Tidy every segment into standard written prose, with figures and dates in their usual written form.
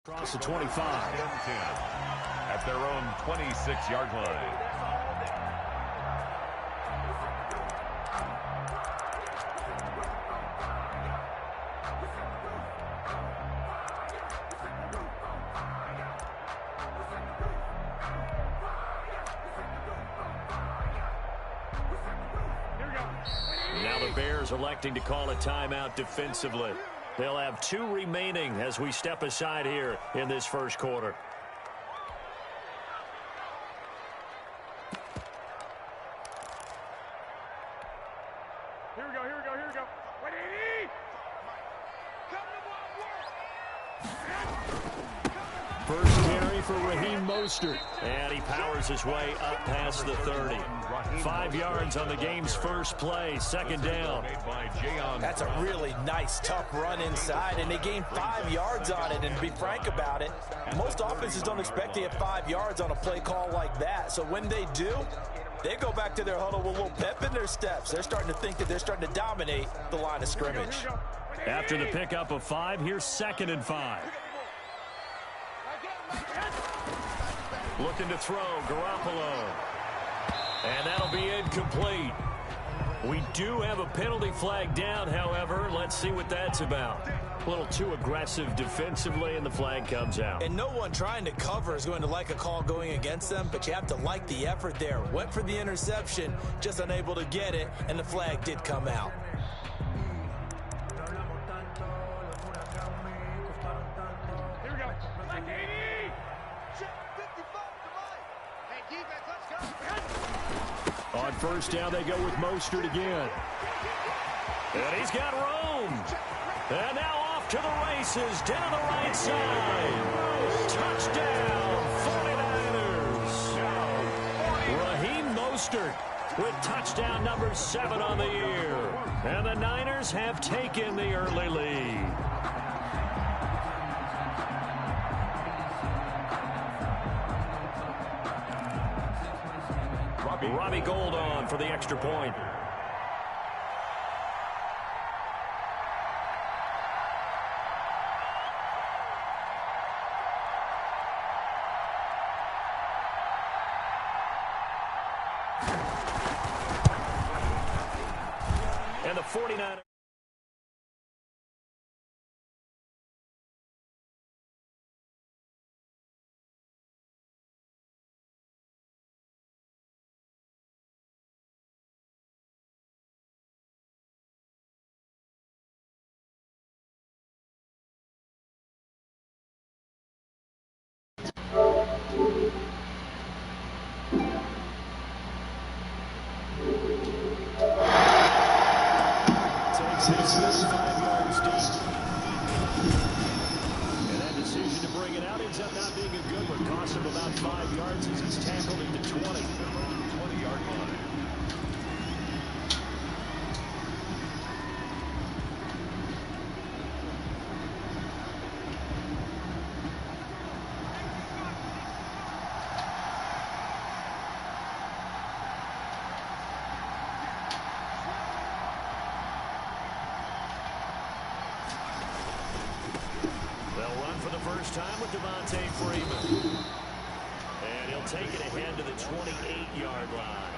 Across the 25. 10 at their own 26-yard line. Now the Bears electing to call a timeout defensively. They'll have 2 remaining as we step aside here in this first quarter. Here we go. First carry for Raheem Mostert. And he powers his way up past the 30. 5 yards on the game's first play. Second down. That's a really nice, tough run inside, and they gained 5 yards on it. And to be frank about it, most offenses don't expect to get 5 yards on a play call like that. So when they do, they go back to their huddle with a little pep in their steps. They're starting to think that they're starting to dominate the line of scrimmage. After the pickup of 5, here's 2nd and 5. Looking to throw, Garoppolo. And that'll be incomplete. We do have a penalty flag down, however. Let's see what that's about. A little too aggressive defensively, and the flag comes out. And no one trying to cover is going to like a call going against them, but you have to like the effort there. Went for the interception, just unable to get it, and the flag did come out. Here we go. On first down, they go with Mostert again. And he's got room. And now off to the races, down the right side. Touchdown, 49ers. Raheem Mostert with touchdown number 7 on the year. And the Niners have taken the early lead. Robbie Gould on for the extra point. And the 49ers. Takes this 5 yards deep. And that decision to bring it out ends up not being a good one. Cost him about 5 yards as he's tackled into 20. 20-yard line. Time with Devontae Freeman. And he'll take it ahead to the 28-yard line.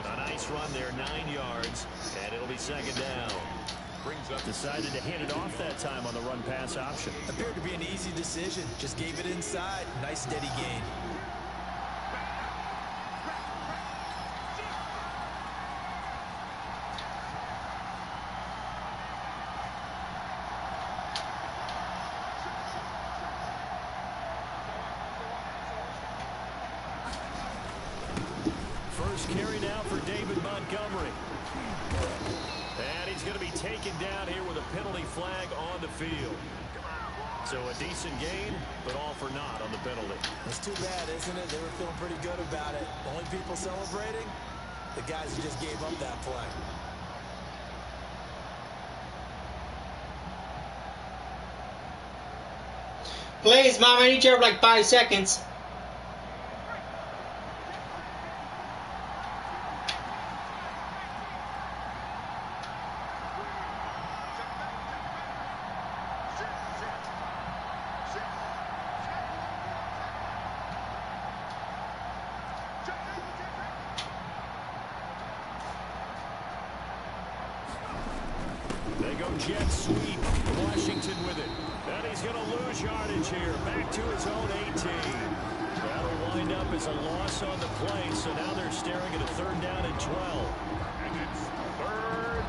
A nice run there, 9 yards, and it'll be second down. Decided to hand it off that time on the run-pass option. Appeared to be an easy decision. Just gave it inside. Nice, steady gain. Carry now for David Montgomery. And he's going to be taken down here with a penalty flag on the field. So a decent gain, but all for naught on the penalty. It's too bad, isn't it? They were feeling pretty good about it. Only people celebrating, the guys who just gave up that play. Please, Mom, I need you for like 5 seconds. jet sweep. Washington with it. And he's going to lose yardage here. Back to his own 18. That'll wind up as a loss on the play. So now they're staring at a 3rd down and 12. And it's 3rd.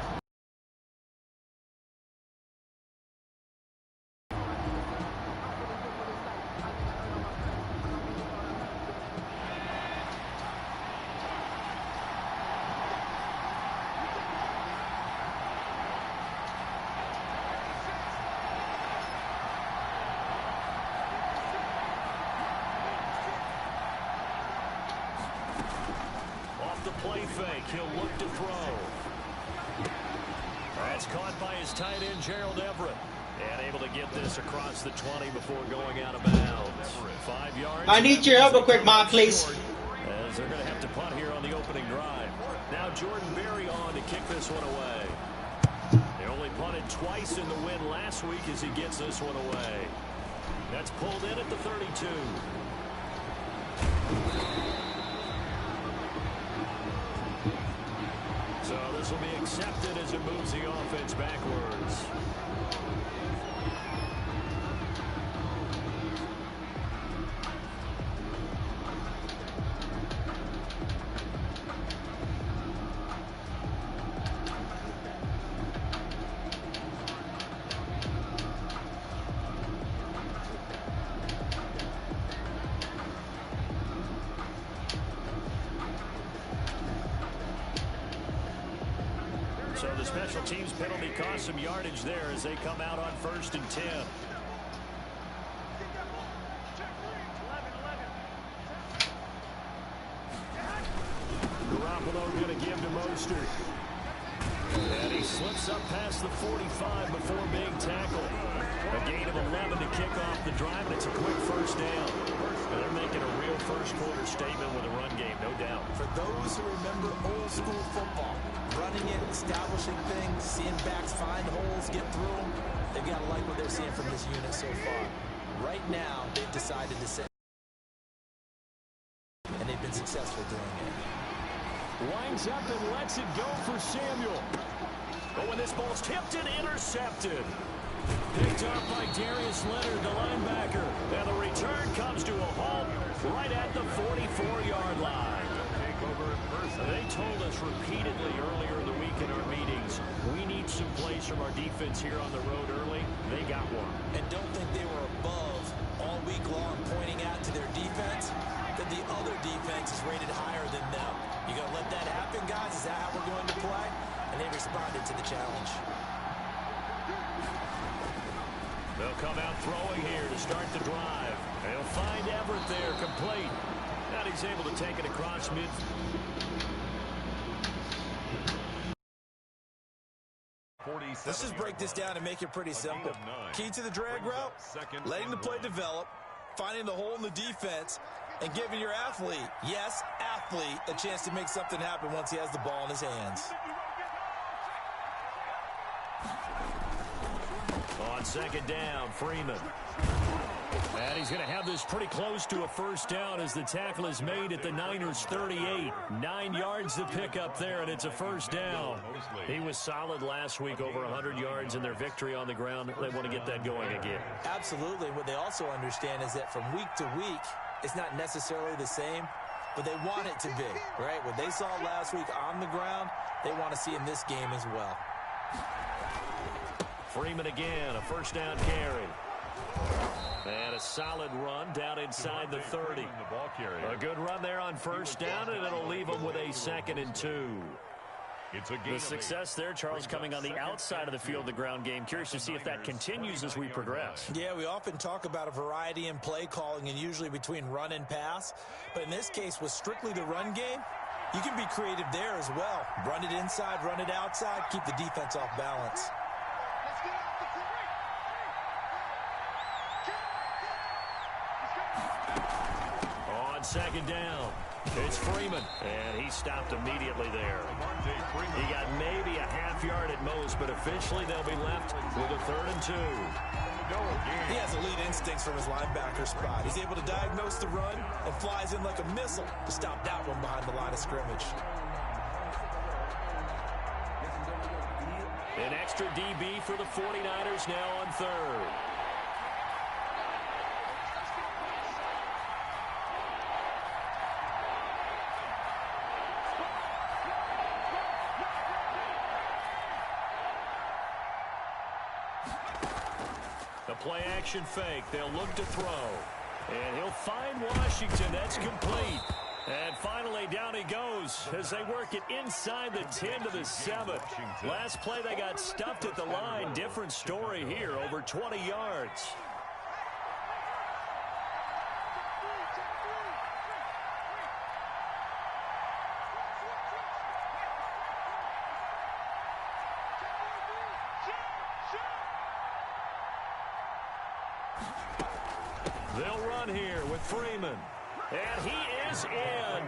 The play fake. He'll look to throw. That's caught by his tight end, Gerald Everett. And able to get this across the 20 before going out of bounds. 5 yards. I need your help real quick, Mark, please. As they're going to have to punt here on the opening drive. Now Jordan Berry on to kick this one away. They only punted twice in the win last week as he gets this one away. That's pulled in at the 32. So this will be accepted as it moves the offense backwards. So the special teams penalty cost some yardage there as they come out on 1st and 10. Garoppolo going to give to Mostert. And he slips up past the 45 before being tackled. A gain of 11 to kick off the drive, and it's a quick 1st down. And they're making a real first-quarter statement with a run game, no doubt. For those who remember old-school football, running it, establishing things, seeing backs find holes, get through them, they've got to like what they're seeing from this unit so far. Right now, they've decided to send, and they've been successful doing it. Winds up and lets it go for Samuel. But when this ball's tipped and intercepted. Picked up by Darius Leonard, the linebacker. And the return comes to a halt right at the 44-yard line. They told us repeatedly earlier in the week in our meetings, we need some plays from our defense here on the road early. They got one. And don't think they were above all week long pointing out to their defense that the other defense is rated higher than them. You going to let that happen, guys? Is that how we're going to play? And they responded to the challenge. They'll come out throwing here to start the drive. They'll find Everett there, complete. And he's able to take it across mid. Let's just break this down and make it pretty simple. Key to the drag route, letting the play develop, finding the hole in the defense, and giving your athlete, yes, athlete, a chance to make something happen once he has the ball in his hands. On 2nd down, Freeman. And he's going to have this pretty close to a 1st down as the tackle is made at the Niners' 38. 9 yards to pick up there, and it's a 1st down. He was solid last week, over 100 yards in their victory on the ground. They want to get that going again. Absolutely. What they also understand is that from week to week, it's not necessarily the same, but they want it to be, right? What they saw last week on the ground, they want to see in this game as well. Freeman again, a 1st down carry. And a solid run down inside the 30. A good run there on 1st down, and it'll leave them with a 2nd and 2. The success there, Charles, coming on the outside of the field, the ground game. Curious to see if that continues as we progress. Yeah, we often talk about a variety in play calling and usually between run and pass. But in this case, with strictly the run game, you can be creative there as well. Run it inside, run it outside, keep the defense off balance. On 2nd down, it's Freeman, and he stopped immediately there. He got maybe a half yard at most, but officially they'll be left with a 3rd and 2. He has elite instincts from his linebacker spot. He's able to diagnose the run and flies in like a missile to stop that one behind the line of scrimmage. An extra DB for the 49ers now on third. The play-action fake. They'll look to throw. And he'll find Washington. That's complete. And finally, down he goes as they work it inside the 10 to the 7. Last play, they got stuffed at the line. Different story here, over 20 yards. They'll run here with Freeman. And he is in.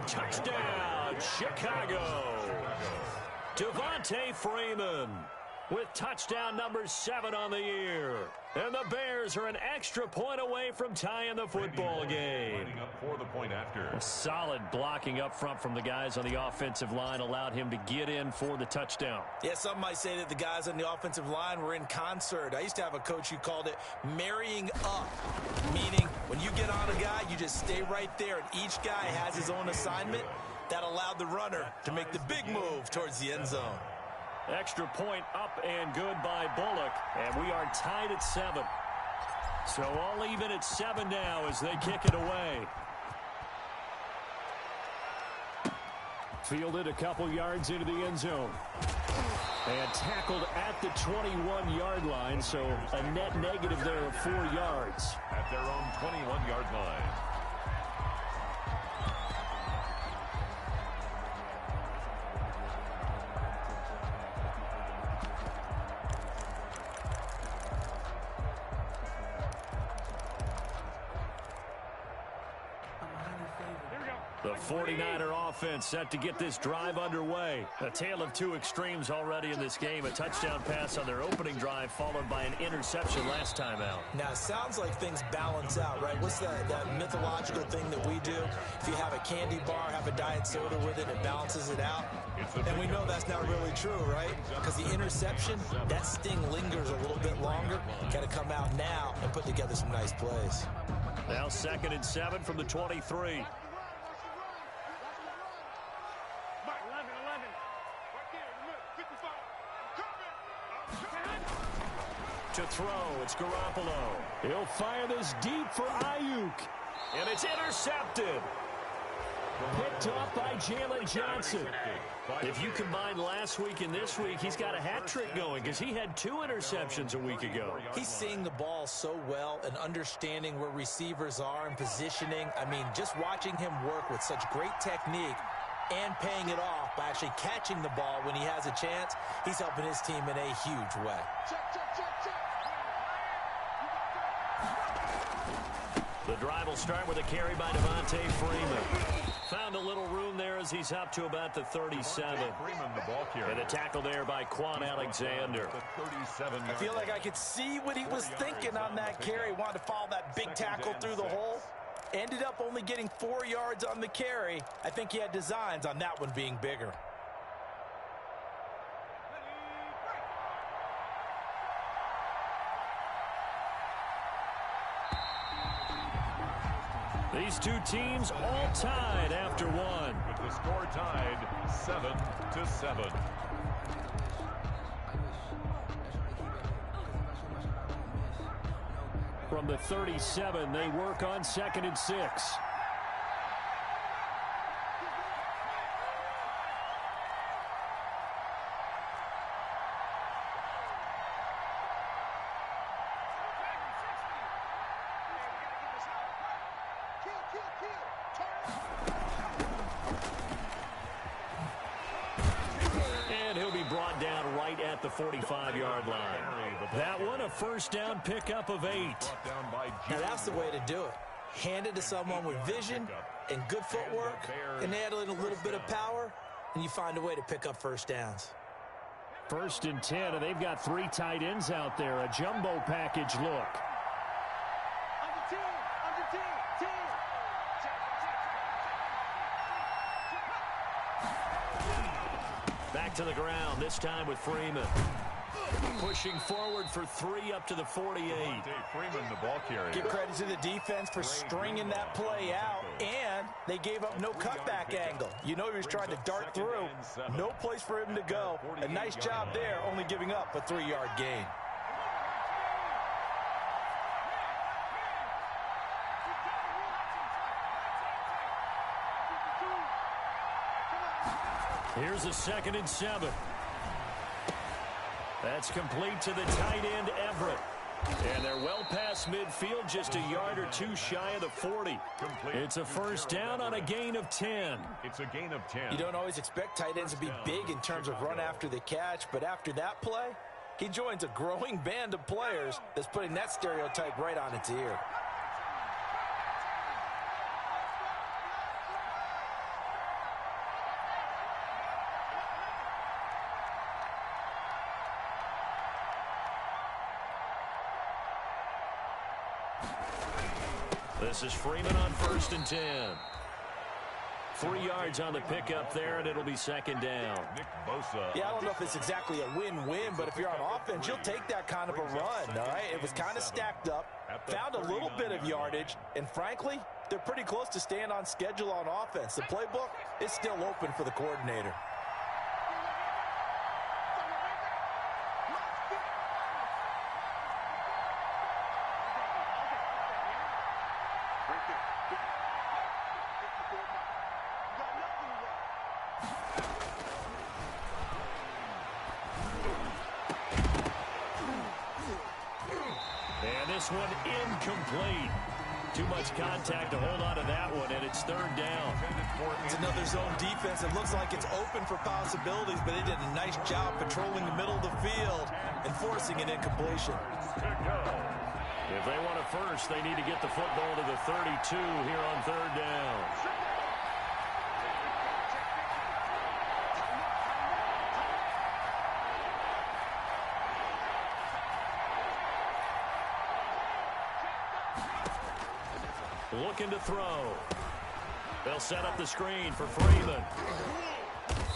Touchdown, Chicago. Devontae Freeman with touchdown number 7 on the year. And the Bears are an extra point away from tying the football game. For the point after. A solid blocking up front from the guys on the offensive line allowed him to get in for the touchdown. Yeah, some might say that the guys on the offensive line were in concert. I used to have a coach who called it marrying up, meaning when you get on a guy, you just stay right there, and each guy has his own assignment. That allowed the runner to make the big move towards the end zone. Extra point up and good by Bullock. And we are tied at 7. So all even at 7 now as they kick it away. Fielded a couple yards into the end zone. And tackled at the 21-yard line. So a net negative there of 4 yards. At their own 21-yard line. The 49er offense set to get this drive underway. A tale of two extremes already in this game. A touchdown pass on their opening drive followed by an interception last time out. Now, it sounds like things balance out, right? What's that mythological thing that we do? If you have a candy bar, have a diet soda with it, it balances it out. And we know that's not really true, right? Because the interception, that sting lingers a little bit longer. Got to come out now and put together some nice plays. Now 2nd and 7 from the 23. To throw, it's Garoppolo. He'll fire this deep for Ayuk. And it's intercepted. Picked off by Jalen Johnson. If you combine last week and this week, he's got a hat trick going because he had 2 interceptions a week ago. He's seeing the ball so well and understanding where receivers are and positioning. I mean, just watching him work with such great technique and paying it off by actually catching the ball when he has a chance, he's helping his team in a huge way. The drive will start with a carry by Devontae Freeman. Found a little room there as he's up to about the 37. And a tackle there by Quan Alexander. I feel like I could see what he was thinking on that carry. Wanted to follow that big tackle through the hole. Ended up only getting 4 yards on the carry. I think he had designs on that one being bigger. These two teams all tied after one. With the score tied 7-7. From the 37, they work on 2nd and 6. And he'll be brought down right at the 45-yard line. That one, a first down pickup of 8. Now that's the way to do it. Hand it to someone with vision and good footwork, and add in a little bit of power, and you find a way to pick up first downs. 1st and 10, and they've got 3 tight ends out there. A jumbo package look. Back to the ground, this time with Freeman. Pushing forward for 3 up to the 48. Freeman, the ball carrier. Give credit to the defense for stringing that play out, and they gave up no cutback angle. You know he was trying to dart through. No place for him to go. A nice job there, only giving up a 3-yard gain. Here's a 2nd and 7. That's complete to the tight end, Everett. And they're well past midfield, just a yard or 2 shy of the 40. It's a first down on a gain of 10. It's a gain of 10. You don't always expect tight ends to be big in terms of run after the catch, but after that play, he joins a growing band of players that's putting that stereotype right on its ear. This is Freeman on 1st and 10. 3 yards on the pickup there, and it'll be 2nd down. Nick Bosa. Yeah, I don't know if it's exactly a win-win, but if you're on offense, you'll take that kind of a run, all right? It was kind of stacked up, found a little bit of yardage, and frankly, they're pretty close to staying on schedule on offense. The playbook is still open for the coordinator. This one incomplete. Too much contact to hold on to that one, and it's 3rd down. It's another zone defense. It looks like it's open for possibilities, but they did a nice job patrolling the middle of the field and forcing an incompletion. If they want a first, they need to get the football to the 32 here on 3rd down. Looking to throw. They'll set up the screen for Freeman.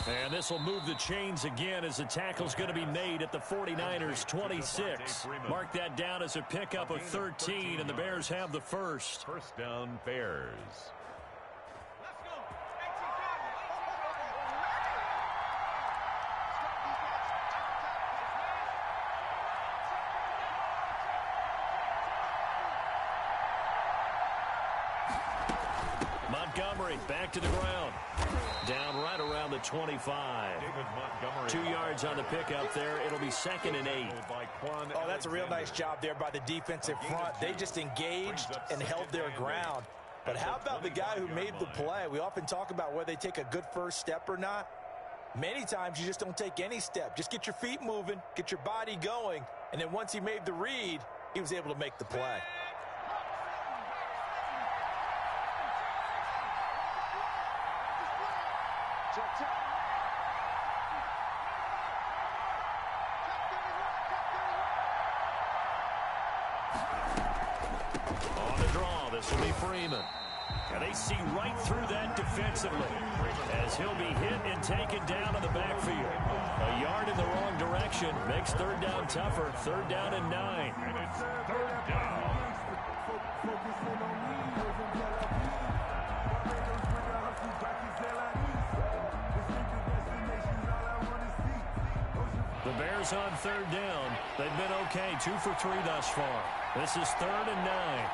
And this will move the chains again as the tackle's going to be made at the 49ers 26. Mark that down as a pickup of 13, and the Bears have the first. First down, Bears. Montgomery back to the ground. Down right around the 25. 2 yards on the pickup there. It'll be 2nd and 8. Oh, that's a real nice job there by the defensive front. They just engaged and held their ground. But how about the guy who made the play? We often talk about whether they take a good first step or not. Many times you just don't take any step. Just get your feet moving, get your body going, and then once he made the read, he was able to make the play. On the draw, this will be Freeman. And they see right through that defensively as he'll be hit and taken down in the backfield. A yard in the wrong direction makes 3rd down tougher. 3rd down and 9. And it's 3rd down. The Bears on 3rd down. They've been okay, 2 for 3 thus far. This is 3rd and 9.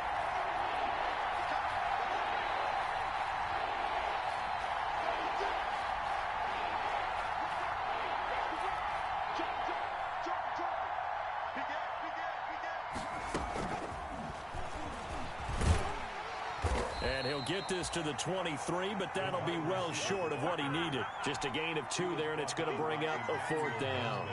And he'll get this to the 23, but that'll be well short of what he needed. Just a gain of 2 there, and it's going to bring up a 4th down.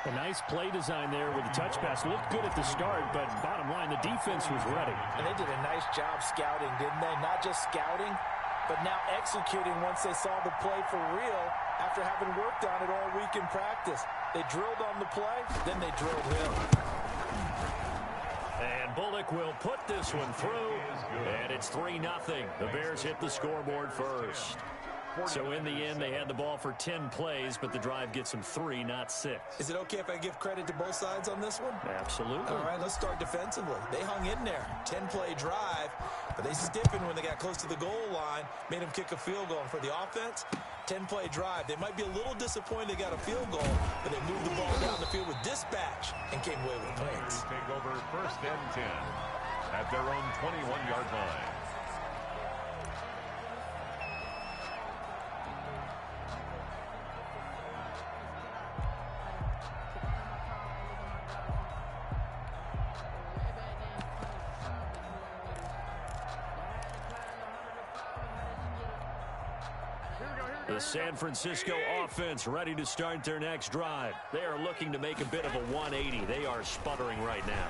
A nice play design there with the touch pass. Looked good at the start, but bottom line, the defense was ready. And they did a nice job scouting, didn't they? Not just scouting, but now executing once they saw the play for real after having worked on it all week in practice. They drilled on the play, then they drilled him. And Bullock will put this one through, and it's 3-0. The Bears hit the scoreboard first. So in the end, they had the ball for 10 plays, but the drive gets them 3, not 6. Is it okay if I give credit to both sides on this one? Absolutely. All right, let's start defensively. They hung in there. 10-play drive, but they stiffened when they got close to the goal line, made them kick a field goal. And for the offense, 10-play drive. They might be a little disappointed they got a field goal, but they moved the ball down the field with dispatch and came away with points. Take over 1st and 10 at their own 21-yard line. The San Francisco offense ready to start their next drive. They are looking to make a bit of a 180. They are sputtering right now.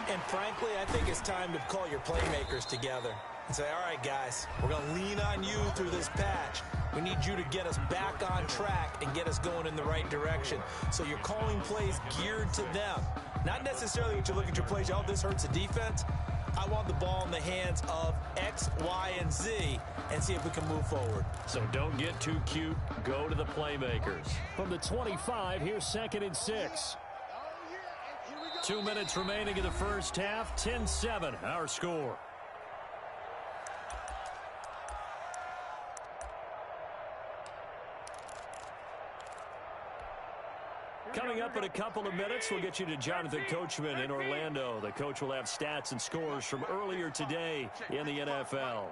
And frankly, I think it's time to call your playmakers together and say, all right, guys, we're going to lean on you through this patch. We need you to get us back on track and get us going in the right direction. So you're calling plays geared to them. Not necessarily that you look at your plays, oh, this hurts the defense. I want the ball in the hands of X, Y, and Z and see if we can move forward. So don't get too cute. Go to the playmakers. From the 25, here's 2nd and 6. 2 minutes remaining in the first half. 10-7, our score. Coming up in a couple of minutes, we'll get you to Jonathan Coachman in Orlando. The coach will have stats and scores from earlier today in the NFL.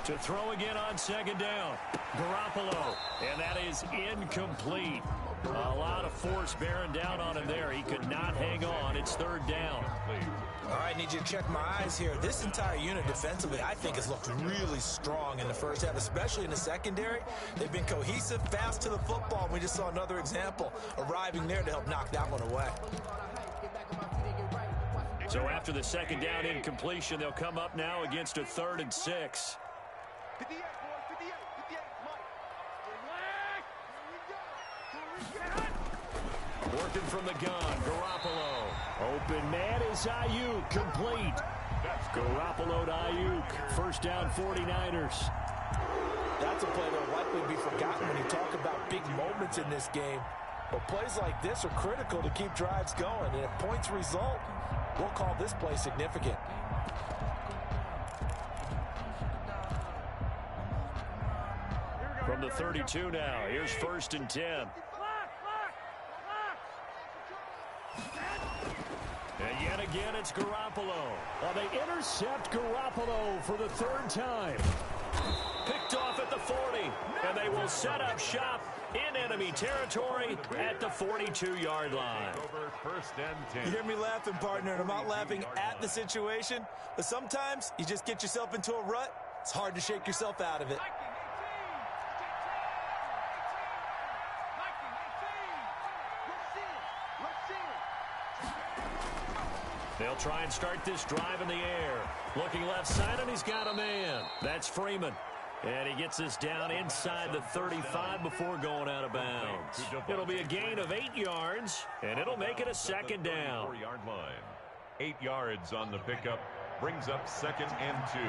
To throw again on 2nd down. Garoppolo, and that is incomplete. A lot of force bearing down on him there. He could not hang on. It's 3rd down. All right, I need you to check my eyes here. This entire unit defensively, I think, has looked really strong in the first half, especially in the secondary. They've been cohesive, fast to the football. We just saw another example arriving there to help knock that one away. So after the 2nd down incompletion, they'll come up now against a 3rd and 6. Working from the gun, Garoppolo. Open man is Ayuk, complete. Garoppolo to Ayuk. 1st down, 49ers. That's a play that will likely be forgotten when you talk about big moments in this game. But plays like this are critical to keep drives going. And if points result, we'll call this play significant. From the 32 now, here's 1st and 10. And yet again, it's Garoppolo. Well, they intercept Garoppolo for the 3rd time. Picked off at the 40, and they will set up shop in enemy territory at the 42-yard line. Over 1st and 10. You hear me laughing, partner, and I'm not laughing at the situation, but sometimes you just get yourself into a rut. It's hard to shake yourself out of it. They'll try and start this drive in the air. Looking left side, and he's got a man. That's Freeman. And he gets us down inside the 35 before going out of bounds. It'll be a gain of 8 yards, and it'll make it a 2nd down. 4-yard line. 8 yards on the pickup. Brings up 2nd and 2.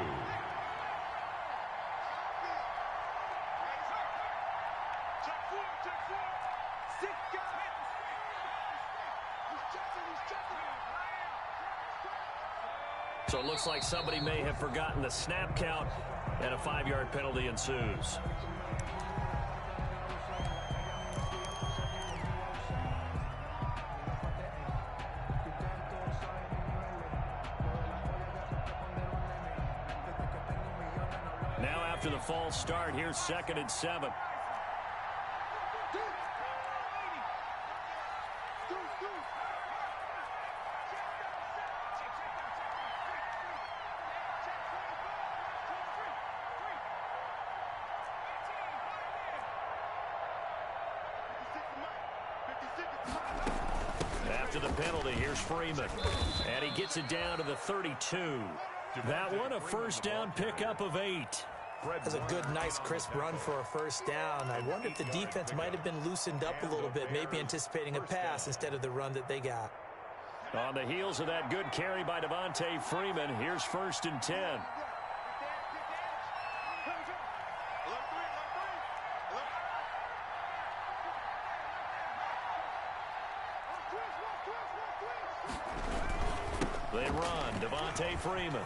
So it looks like somebody may have forgotten the snap count, and a 5-yard penalty ensues. Now after the false start, here's 2nd and 7. After the penalty, here's Freeman. And he gets it down to the 32. That one, a 1st down pickup of 8. That's a good, nice, crisp run for a 1st down. I wonder if the defense might have been loosened up a little bit, maybe anticipating a pass instead of the run that they got. On the heels of that good carry by Devontae Freeman, here's 1st and 10. They run. Devontae Freeman.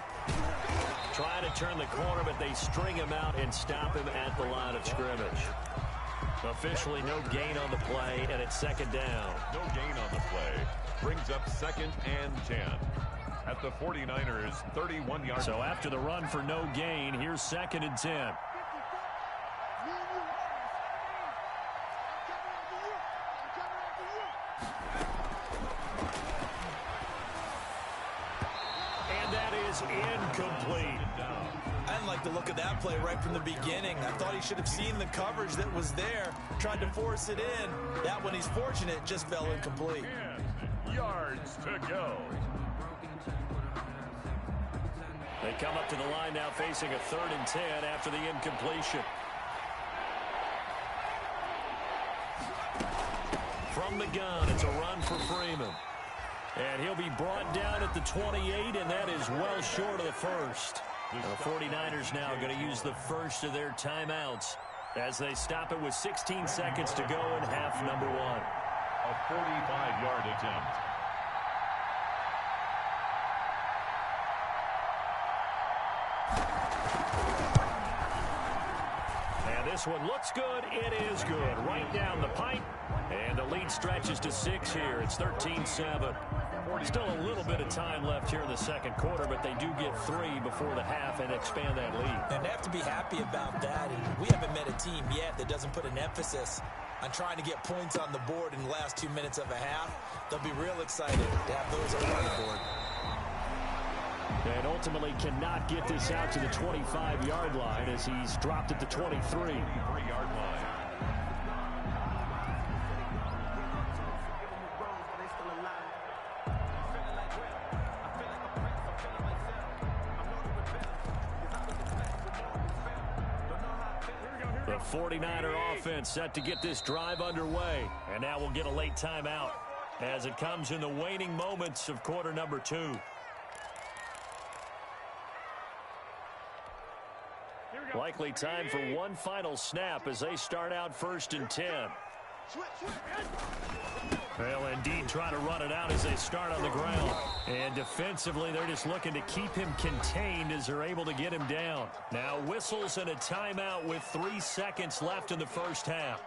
Trying to turn the corner, but they string him out and stop him at the line of scrimmage. Officially no gain on the play, and it's second down. No gain on the play. Brings up 2nd and 10. At the 49ers, 31-yard. So after the run for no gain, here's 2nd and 10. And that is incomplete. I didn't like the look of that play right from the beginning. I thought he should have seen the coverage that was there, tried to force it in. That one, he's fortunate, just fell incomplete. 10 yards to go. They come up to the line now facing a 3rd and 10 after the incompletion. From the gun, it's a run for Freeman. And he'll be brought down at the 28, and that is well short of the first. The 49ers now going to use the first of their timeouts as they stop it with 16 seconds to go in half number 1. A 45-yard attempt. And this one looks good. It is good. Right down the pipe. And the lead stretches to 6 here. It's 13-7. Still a little bit of time left here in the second quarter, but they do get 3 before the half and expand that lead. And they have to be happy about that. And we haven't met a team yet that doesn't put an emphasis on trying to get points on the board in the last 2 minutes of a half. They'll be real excited to have those on the board. And ultimately cannot get this out to the 25-yard line as he's dropped at the 23. 3-yard line. The 49er offense set to get this drive underway. And now we'll get a late timeout as it comes in the waning moments of quarter number 2. Likely time for one final snap as they start out 1st and 10. Well, indeed, trying to run it out as they start on the ground. And defensively, they're just looking to keep him contained as they're able to get him down. Now whistles and a timeout with 3 seconds left in the first half.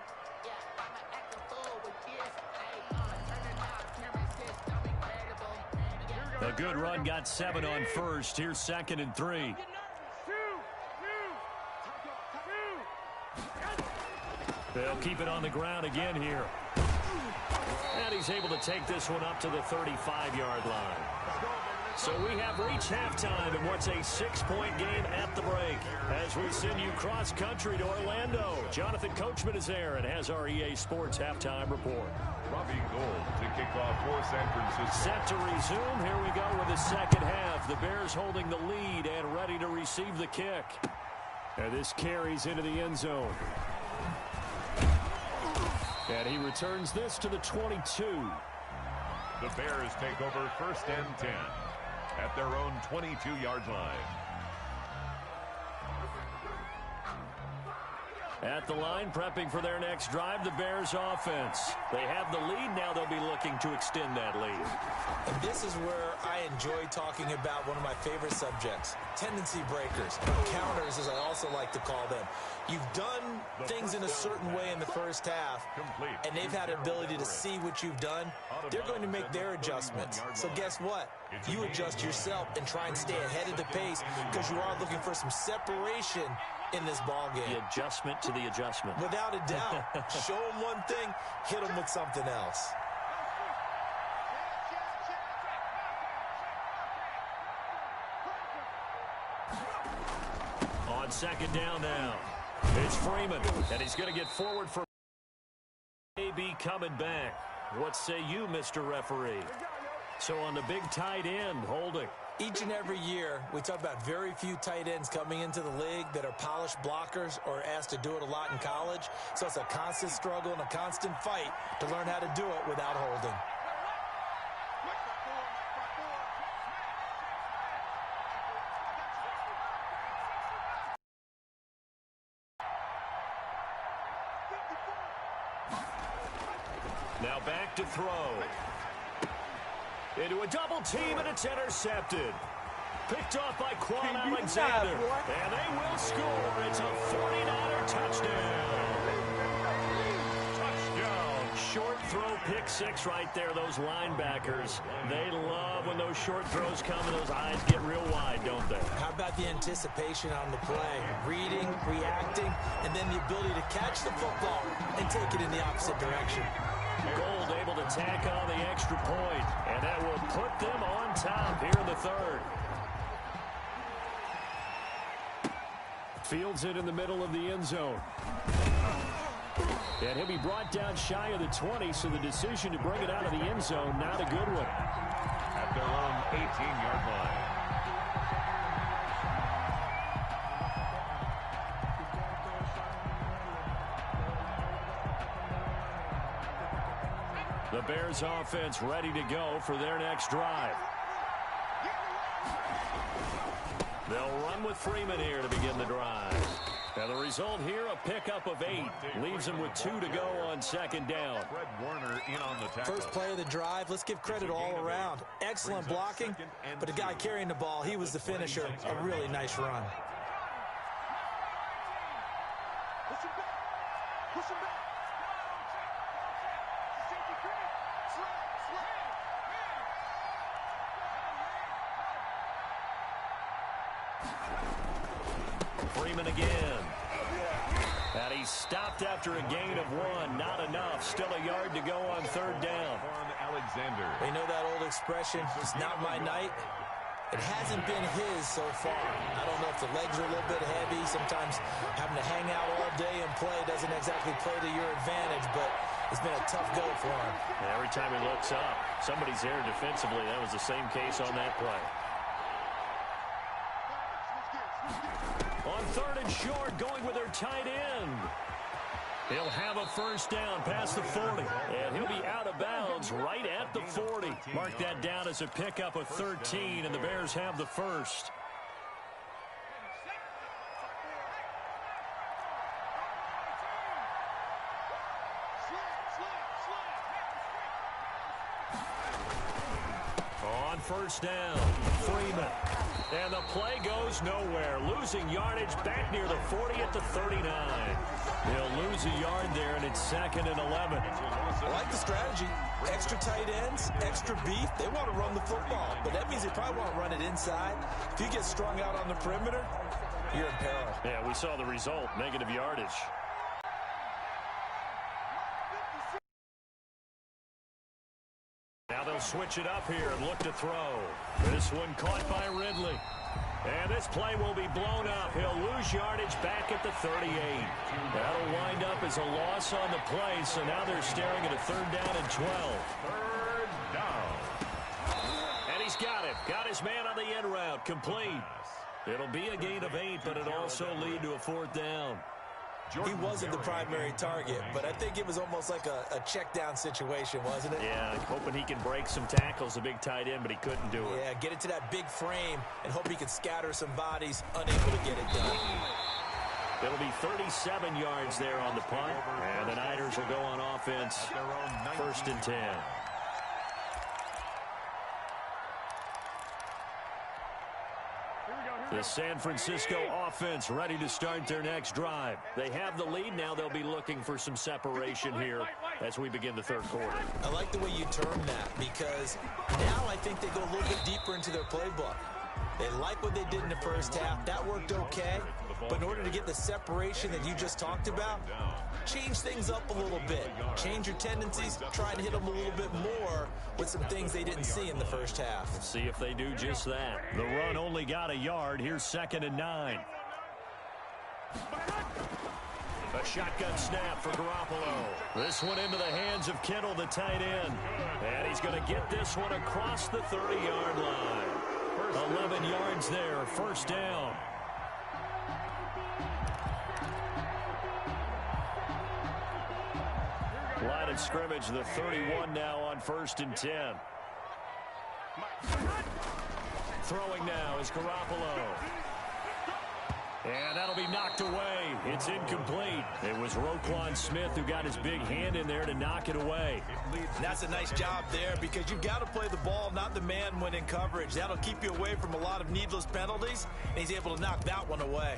A good run got 7 on first. Here's 2nd and 3. They'll keep it on the ground again here. And he's able to take this one up to the 35-yard line. So we have reached halftime in what's a 6-point game at the break. As we send you cross-country to Orlando, Jonathan Coachman is there and has our EA Sports halftime report. Robbie Gould to kick off for San Francisco. Set to resume. Here we go with the second half. The Bears holding the lead and ready to receive the kick. And this carries into the end zone. And he returns this to the 22. The Bears take over 1st and 10 at their own 22-yard line. At the line, prepping for their next drive, the Bears offense. They have the lead. Now they'll be looking to extend that lead. And this is where I enjoy talking about one of my favorite subjects, tendency breakers, counters as I also like to call them. You've done things in a certain way in the first half, and they've had an ability to see what you've done. They're going to make their adjustments. So guess what? You adjust yourself and try and stay ahead of the pace because you are looking for some separation in this ball game. The adjustment to the adjustment. Without a doubt. Show them one thing, hit them with something else. On second down now, it's Freeman, and he's going to get forward for AB coming back. What say you, Mr. Referee? So on the big tight end, holding. Each and every year, we talk about very few tight ends coming into the league that are polished blockers or asked to do it a lot in college. So it's a constant struggle and a constant fight to learn how to do it without holding. Now back to throw. Into a double team, and it's intercepted. Picked off by Quan Alexander. And they will score. It's a 49er touchdown. Short throw, pick six right there, those linebackers. They love when those short throws come and those eyes get real wide, don't they? How about the anticipation on the play? Reading, reacting, and then the ability to catch the football and take it in the opposite direction. Gold able to tack on the extra point, and that will put them on top here in the third. Fields it in the middle of the end zone. And he'll be brought down shy of the 20, so the decision to bring it out of the end zone, not a good one. At their own 18-yard line. The Bears offense ready to go for their next drive. They'll run with Freeman here to begin the drive. Now the result here, a pickup of 8. Leaves them with 2 to go on second down. Fred Warner in on the tackle. First play of the drive, let's give credit all around. Excellent blocking, but the guy carrying the ball, he was the finisher. A really nice run. Freeman again. And he stopped after a gain of 1. Not enough. Still a yard to go on third down. Alexander. They know that old expression, it's not my night. It hasn't been his so far. I don't know if the legs are a little bit heavy. Sometimes having to hang out all day and play doesn't exactly play to your advantage, but it's been a tough go for him. And every time he looks up, somebody's there defensively. That was the same case on that play. On third and short, going with their tight end. He'll have a first down past the 40. And he'll be out of bounds right at the 40. Mark that down as a pickup of 13, and the Bears have the first. On first down, Freeman. And the play goes nowhere. Losing yardage back near the 40 at the 39. He'll lose a yard there, and it's 2nd and 11. I like the strategy. Extra tight ends, extra beef. They want to run the football, but that means they probably want to run it inside. If you get strung out on the perimeter, you're in peril. Yeah, we saw the result, negative yardage. Now they'll switch it up here and look to throw. This one caught by Ridley. And this play will be blown up. He'll lose yardage back at the 38. That'll wind up as a loss on the play, so now they're staring at a 3rd down and 12. 3rd down. And he's got it. Got his man on the end route. Complete. It'll be a gain of 8, but it'll also lead to a 4th down. He wasn't the primary target, but I think it was almost like a check-down situation, wasn't it? Yeah, hoping he can break some tackles, a big tight end, but he couldn't do it. Yeah, get it to that big frame and hope he could scatter some bodies, unable to get it done. It'll be 37 yards there on the punt, and the Niners will go on offense, 1st and 10. The San Francisco offense ready to start their next drive. They have the lead. Now they'll be looking for some separation here as we begin the 3rd quarter. I like the way you term that, because now I think they go a little bit deeper into their playbook. They like what they did in the first half. That worked okay. But in order to get the separation that you just talked about, change things up a little bit. Change your tendencies. Try and hit them a little bit more with some things they didn't see in the first half. We'll see if they do just that. The run only got a yard. Here's 2nd and 9. A shotgun snap for Garoppolo. This one into the hands of Kittle, the tight end. And he's going to get this one across the 30-yard line. 11 yards there, 1st down. Line of scrimmage, the 31 now on 1st and 10. Throwing now is Garoppolo. And that'll be knocked away. It's incomplete. It was Roquan Smith who got his big hand in there to knock it away. That's a nice job there because you've got to play the ball, not the man when in coverage. That'll keep you away from a lot of needless penalties, and he's able to knock that one away.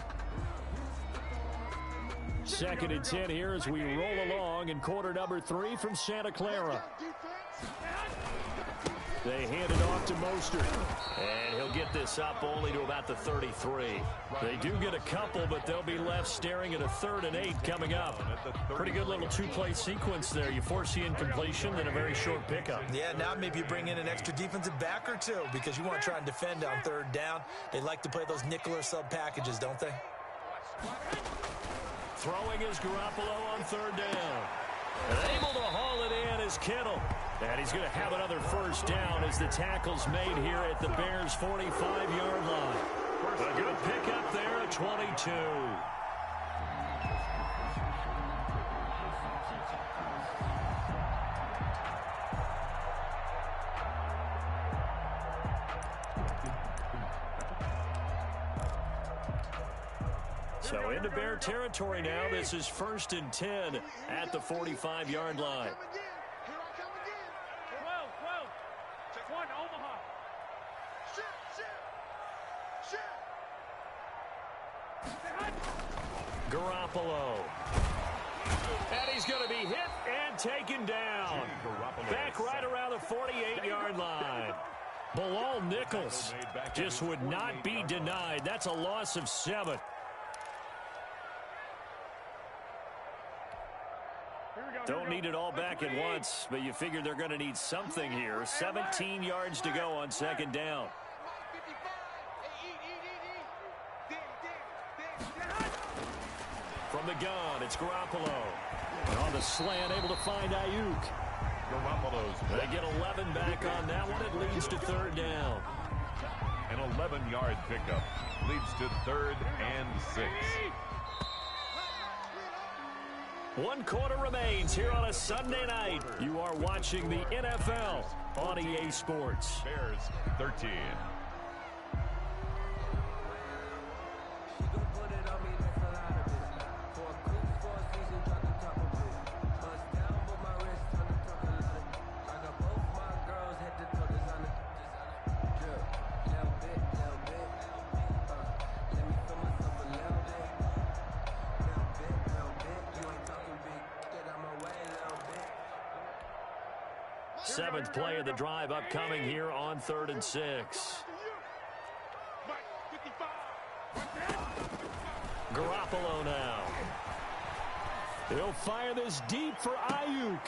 2nd and 10 here as we roll along in quarter number 3 from Santa Clara. They hand it off to Mostert. And he'll get this up only to about the 33. They do get a couple, but they'll be left staring at a 3rd and 8 coming up. Pretty good little two-play sequence there. You force the incompletion, then a very short pickup. Yeah, now maybe you bring in an extra defensive back or two because you want to try and defend on 3rd down. They like to play those nickel or sub packages, don't they? Throwing is Garoppolo on 3rd down. And able to haul it in is Kittle. And he's going to have another first down as the tackle's made here at the Bears' 45-yard line. A good pickup there at 22. So into Bear territory now. This is 1st and 10 at the 45-yard line. Garoppolo. And he's going to be hit and taken down. Back right around the 48-yard line. Bilal Nichols just would not be denied. That's a loss of 7. Don't need it all back at once, but you figure they're going to need something here. 17 yards to go on 2nd down. From the gun, it's Garoppolo. And on the slant, able to find Ayuk. They get 11 back on that one. It leads to 3rd down. An 11-yard pickup leads to 3rd and 6. 1 quarter remains here on a Sunday night. You are watching the NFL on EA Sports. Bears 13. Seventh play of the drive upcoming here on 3rd and 6. Garoppolo now. He'll fire this deep for Ayuk.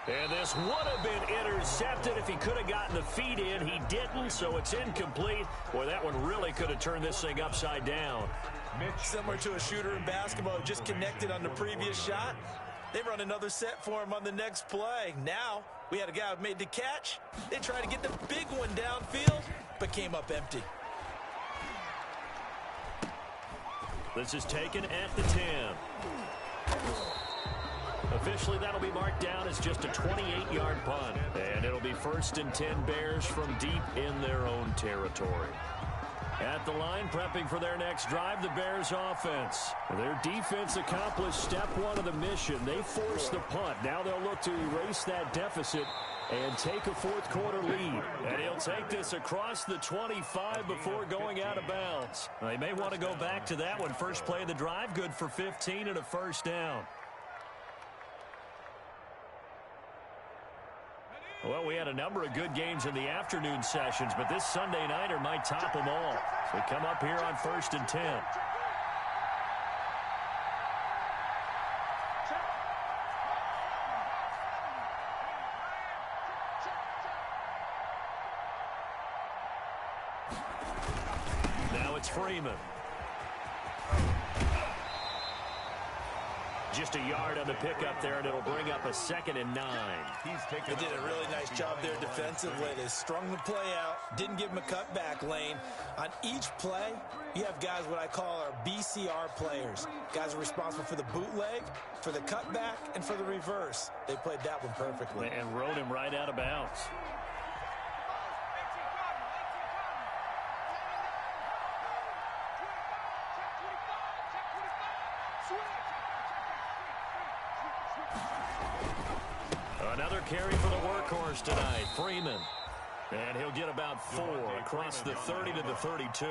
And this would have been intercepted if he could have gotten the feet in. He didn't, so it's incomplete. Boy, that one really could have turned this thing upside down. Similar to a shooter in basketball who just connected on the previous shot. They run another set for him on the next play. Now, we had a guy who made the catch. They tried to get the big one downfield, but came up empty. This is taken at the 10. Officially, that'll be marked down as just a 28-yard punt. And it'll be 1st and 10 Bears from deep in their own territory. At the line, prepping for their next drive, the Bears offense. Their defense accomplished step 1 of the mission. They forced the punt. Now they'll look to erase that deficit and take a 4th quarter lead. And he'll take this across the 25 before going out of bounds. They may want to go back to that one. First play of the drive, good for 15 and a first down. Well, we had a number of good games in the afternoon sessions, but this Sunday nighter might top them all. So we come up here on 1st and 10. Now it's Freeman. Just a yard on the pickup there, and it'll bring up a 2nd and 9. They did a really nice job there defensively. They strung the play out, didn't give him a cutback lane. On each play, you have guys what I call our BCR players. Guys are responsible for the bootleg, for the cutback, and for the reverse. They played that one perfectly. And rode him right out of bounds. Another carry for the workhorse tonight, Freeman. And he'll get about 4 across the 30 to the 32.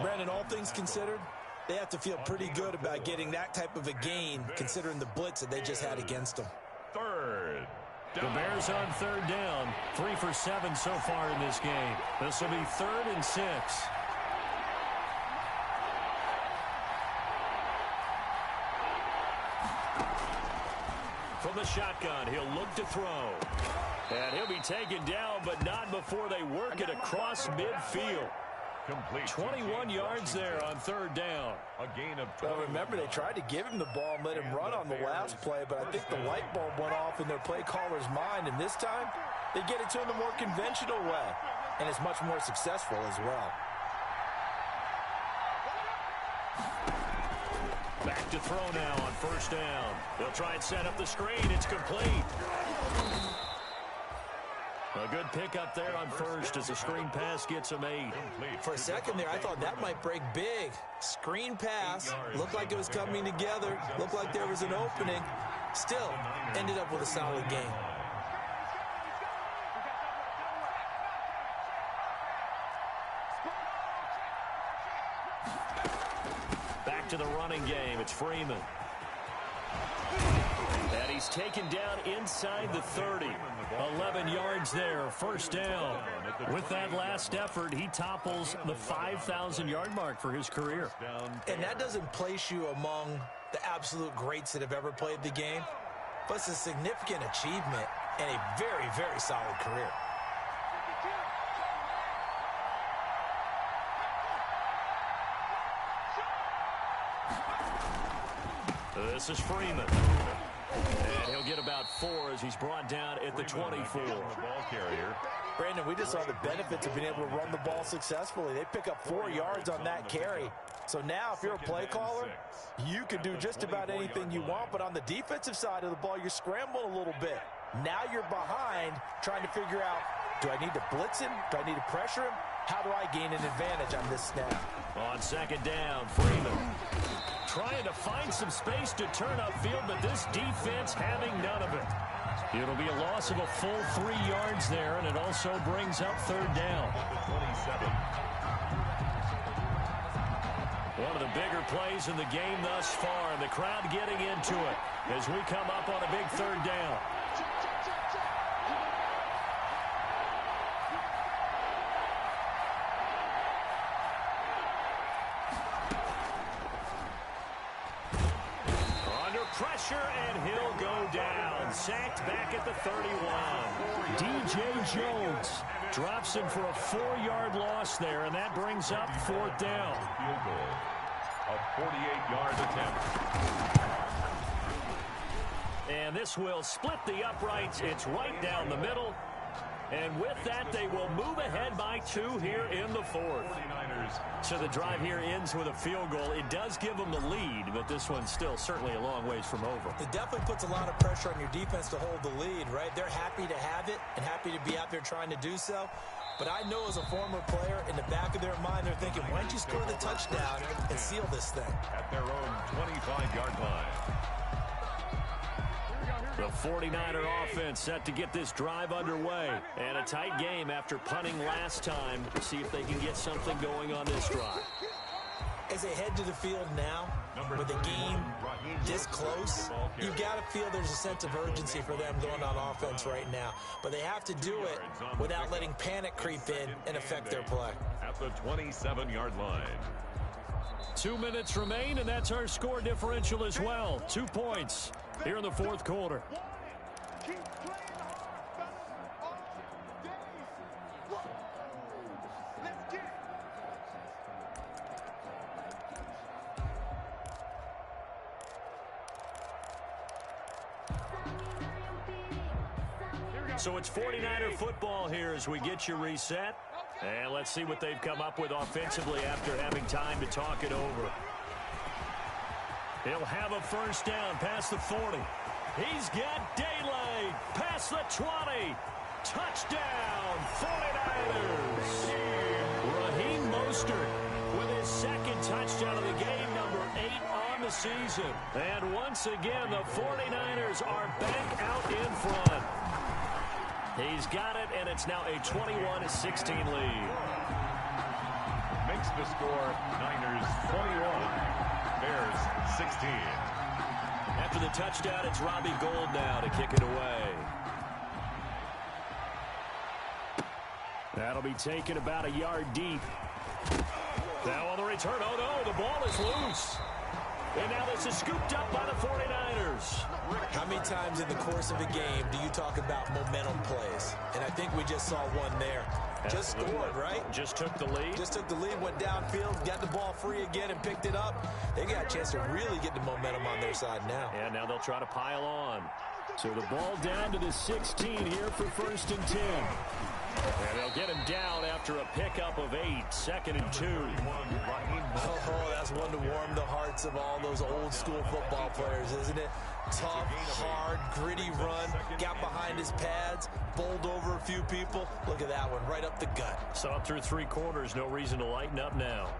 Brandon, all things considered, they have to feel pretty good about getting that type of a gain, considering the blitz that they just had against them. Third. The Bears on third down, 3 for 7 so far in this game. This will be 3rd and 6. From the shotgun, he'll look to throw. And he'll be taken down, but not before they work it across midfield. Complete 21 yards there on third down. A gain of 12. Well, remember, they tried to give him the ball and let him run on the last play, but I think the light bulb went off in their play caller's mind, and this time they get it to him the more conventional way, and it's much more successful as well. Back to throw now on first down. They'll try and set up the screen. It's complete. A good pickup there on first as the screen pass gets him 8. For a second there, I thought that might break big. Screen pass, looked like it was coming together, looked like there was an opening. Still, ended up with a solid game. Back to the running game. It's Freeman. And he's taken down inside the 30. 11 yards there, first down. With that last effort, he topples the 5,000-yard mark for his career. And that doesn't place you among the absolute greats that have ever played the game, but it's a significant achievement and a very, very solid career. This is Freeman. And he'll get about 4 as he's brought down at the 24. Brandon, we just saw the benefits of being able to run the ball successfully. They pick up 4 yards on that carry. So now if you're a play caller, you can do just about anything you want. But on the defensive side of the ball, you're scrambling a little bit. Now you're behind trying to figure out, do I need to blitz him? Do I need to pressure him? How do I gain an advantage on this snap? On second down, Freeman trying to find some space to turn upfield, but this defense having none of it. It'll be a loss of a full 3 yards there, and it also brings up third down. One of the bigger plays in the game thus far, and the crowd getting into it as we come up on a big third down. Pressure, and he'll go down. Sacked back at the 31. DJ Jones drops him for a 4-yard loss there, and that brings up fourth down. Field goal. A 48-yard attempt. And this will split the uprights. It's right down the middle. And with that, they will move ahead by 2 here in the fourth. So the drive here ends with a field goal. It does give them the lead, but this one's still certainly a long ways from over. It definitely puts a lot of pressure on your defense to hold the lead, right? They're happy to have it and happy to be out there trying to do so. But I know as a former player, in the back of their mind, they're thinking, why don't you score the touchdown and seal this thing? At their own 25-yard line. The 49er offense set to get this drive underway. And a tight game after punting last time. See if they can get something going on this drive. As they head to the field now, with the game this close, you've got to feel there's a sense of urgency for them going on offense right now. But they have to do it without letting panic creep in and affect their play. At the 27-yard line. 2 minutes remain, and that's our score differential as well. 2 points here in the fourth quarter. So it's 49er football here as we get you reset. And let's see what they've come up with offensively after having time to talk it over. He'll have a first down past the 40. He's got daylight past the 20. Touchdown, 49ers. Raheem Mostert with his second touchdown of the game, number 8 on season. And once again, the 49ers are back out in front. He's got it, and it's now a 21-16 lead. Makes the score Niners 21, Bears 16. After the touchdown, it's Robbie Gould now to kick it away. That'll be taken about a yard deep. Now on the return, oh no, the ball is loose. And now this is scooped up by the 49ers. How many times in the course of a game do you talk about momentum plays? And I think we just saw one there. Just scored, right? Just took the lead. Just took the lead, went downfield, got the ball free again, and picked it up. They got a chance to really get the momentum on their side now. And now they'll try to pile on. So the ball down to the 16 here for 1st and 10. And they'll get him down after a pickup of 8, 2nd and 2. Oh, that's one to warm the hearts of all those old school football players, isn't it? Tough, hard, gritty run, got behind his pads, bowled over a few people. Look at that one, right up the gut. Saw it through 3 quarters, no reason to lighten up now.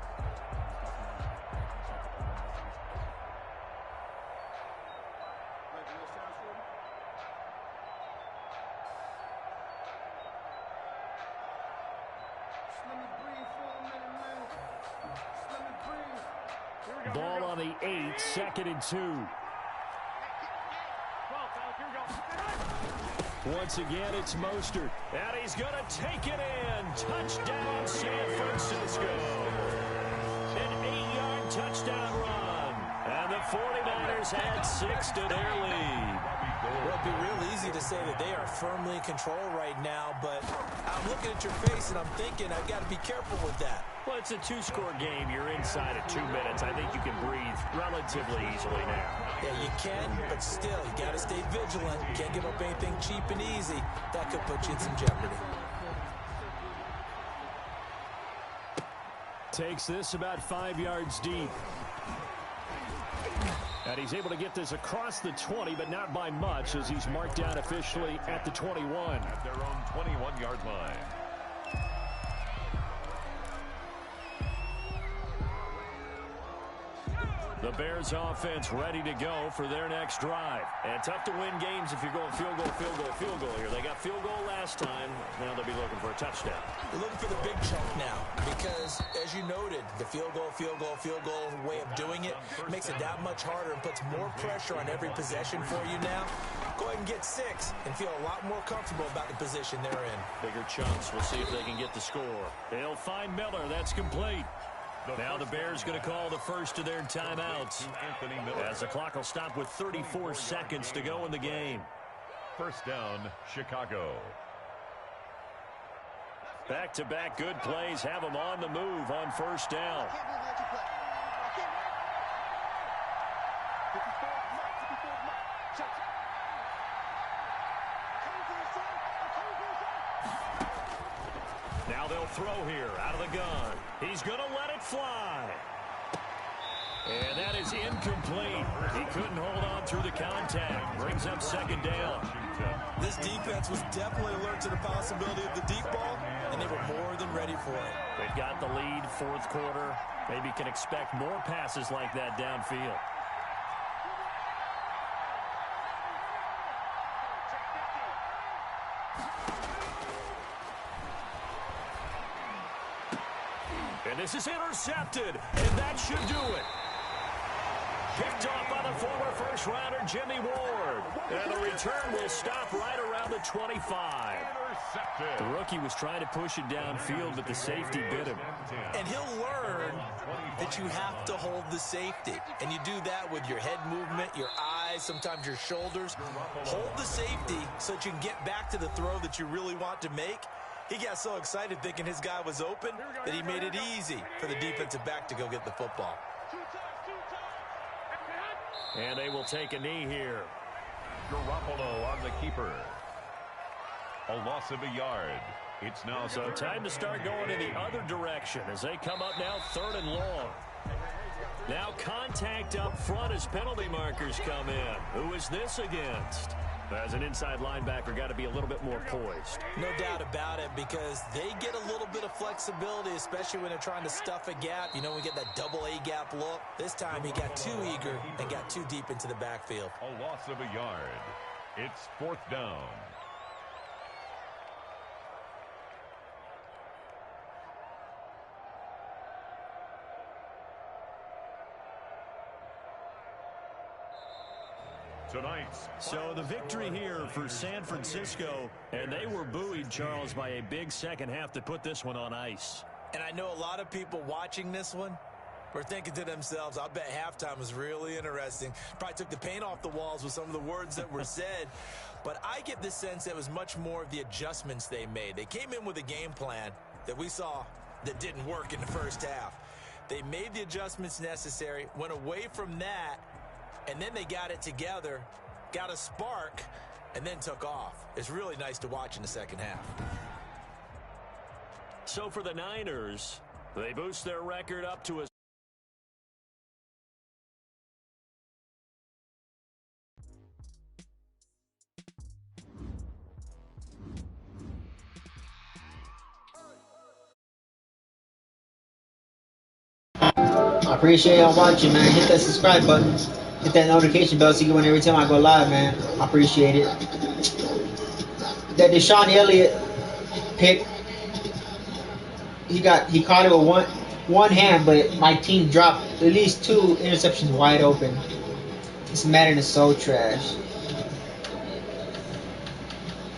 Ball on the 8, 2nd and 2. Once again, it's Mostert. And he's going to take it in. Touchdown, San Francisco. An 8-yard touchdown run. And the 49ers add 6 to their lead. Well, it'd be real easy to say that they are firmly in control right now, but I'm looking at your face and I'm thinking I've got to be careful with that. Well, it's a 2-score game. You're inside of 2 minutes. I think you can breathe relatively easily now. Yeah, you can, but still, you got to stay vigilant. Can't give up anything cheap and easy. That could put you in some jeopardy. Takes this about 5 yards deep. And he's able to get this across the 20, but not by much, as he's marked down officially at the 21. At their own 21-yard line. The Bears offense ready to go for their next drive. And tough to win games if you're going field goal, field goal, field goal here. They got field goal last time. Now they'll be looking for a touchdown. They're looking for the big chunk now because, as you noted, the field goal way of doing it makes it that much harder and puts more pressure on every possession for you now. Go ahead and get 6 and feel a lot more comfortable about the position they're in. Bigger chunks. We'll see if they can get the score. They'll find Miller. That's complete. Now the Bears going to call the first of their timeouts, as the clock will stop with 34 seconds to go in the game. First down, Chicago. Back-to-back good plays have them on the move on first down. Now they'll throw here out of the gun. He's going to let it fly. And that is incomplete. He couldn't hold on through the contact. Brings up 2nd down. This defense was definitely alert to the possibility of the deep ball, and they were more than ready for it. They've got the lead, 4th quarter. Maybe can expect more passes like that downfield. And this is intercepted, and that should do it. Picked off by the former first-rounder Jimmy Ward. And the return will stop right around the 25. The rookie was trying to push it downfield, but the safety bit him. And he'll learn that you have to hold the safety. And you do that with your head movement, your eyes, sometimes your shoulders. Hold the safety so that you can get back to the throw that you really want to make. He got so excited thinking his guy was open that he made it easy for the defensive back to go get the football. And they will take a knee here. Garoppolo on the keeper. A loss of a yard. It's now so time to start going in the other direction as they come up now 3rd and long. Now contact up front as penalty markers come in. Who is this against? As an inside linebacker, got to be a little bit more poised. No doubt about it, because they get a little bit of flexibility, especially when they're trying to stuff a gap. You know, we get that double A gap look. This time he got too eager and got too deep into the backfield. A loss of a yard. It's 4th down. So the victory here for San Francisco, and they were buoyed, Charles, by a big second half that put this one on ice. And I know a lot of people watching this one were thinking to themselves, I bet halftime was really interesting. Probably took the paint off the walls with some of the words that were said. But I get the sense that it was much more of the adjustments they made. They came in with a game plan that we saw that didn't work in the first half. They made the adjustments necessary, went away from that, and then they got it together, got a spark, and then took off. It's really nice to watch in the second half. So for the Niners, they boost their record up to a I appreciate y'all watching, man. Hit that subscribe button. Hit that notification bell so you get one every time I go live, man. I appreciate it. That Deshaun Elliott pick, he caught it with one hand, but my team dropped at least 2 interceptions wide open. This Madden is so trash.